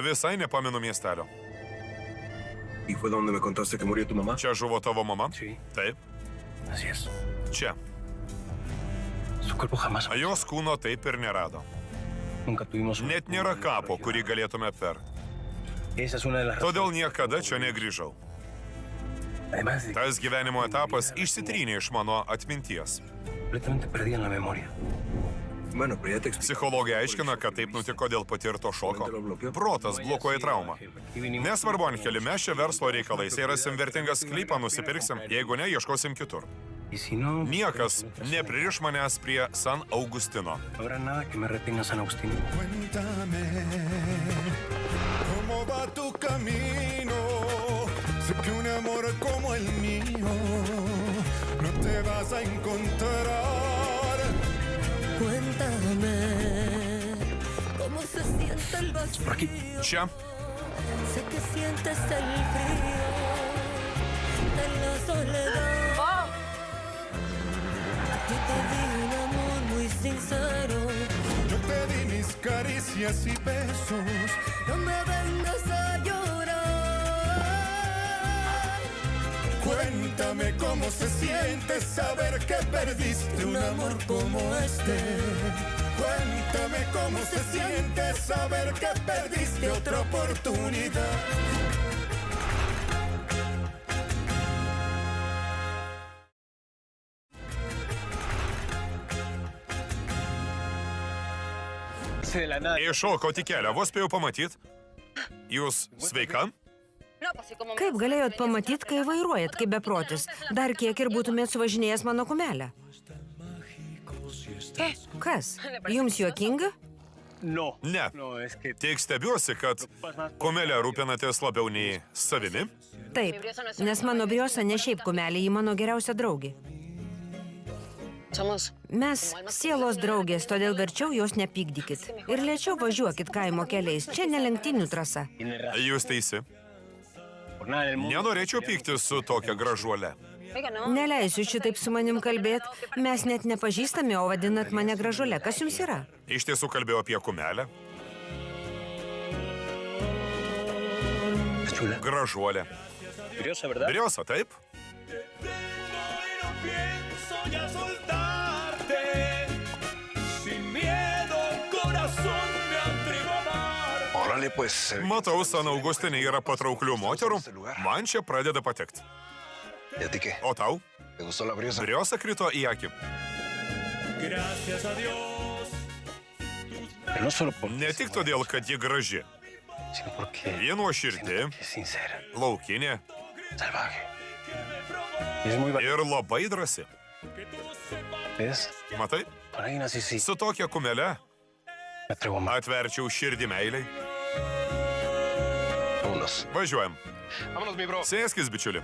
Visai nepamenu miestelio. ¿Y fue donde me contaste que murió tu mamá? Čia žuvo tavo mama? Taip. Čia. Jos kūno taip ir nerado. Net nėra kapo, kurį galėtume apverti. Todėl niekada čia negrįžau. Tas gyvenimo etapas išsitrynė iš mano atminties. Psichologija aiškina, kad taip nutiko dėl patirto šoko. Protas blokuoja traumą. Nesvarbu, Angeli, mes čia verslo reikalais. Jei rasim vertingą sklypą, nusipirksim. Jeigu ne, ieškosim kitur. Niekas nepririš manęs prie San Augustino. Cuéntame cómo se siente el vacío. Čia. Sé que sientes el frío de la soledad. A ti te di un amor muy sincero. Yo te di mis caricias y besos. No me vengas a llorar. Cuéntame cómo se siente saber que perdiste un amor como este. Cuéntame cómo se siente saber que perdiste otra oportunidad. Iššoko tik kelią, vos spėjau pamatyti. Jūs sveika? Kaip galėjot pamatyti, kai vairuojat, kaip beprotis? Dar kiek ir būtumėt suvažinėjęs mano kumelę. Kas? Jums juokinga? Ne. Tik stebiuosi, kad kumelę rūpinatės labiau nei savimi. Taip, nes mano briosa ne šiaip kumelė, ji mano geriausia draugė. Mes sielos draugės, todėl verčiau jos nepykdykit. Ir lėčiau važiuokit kaimo keliais, čia ne lenktynių trasa. Jūs teisi. Nenorėčiau pykti su tokia gražuole. Neleisiu šitaip su manim kalbėt, mes net nepažįstami, o vadinat mane gražuole. Kas jums yra? Iš tiesų kalbėjau apie kumelę. Gražuolė. Briosa, taip? Matau, San Augustinė yra patrauklių moterų. Man čia pradeda patekti. O tau? Briosa krito į akį. Ne tik todėl, kad ji graži. Ji nuoširdi, laukinė ir labai drąsi. Matai? Su tokia kumele atverčiau širdį meiliai. Važiuojam. Sėskis, bičiuli.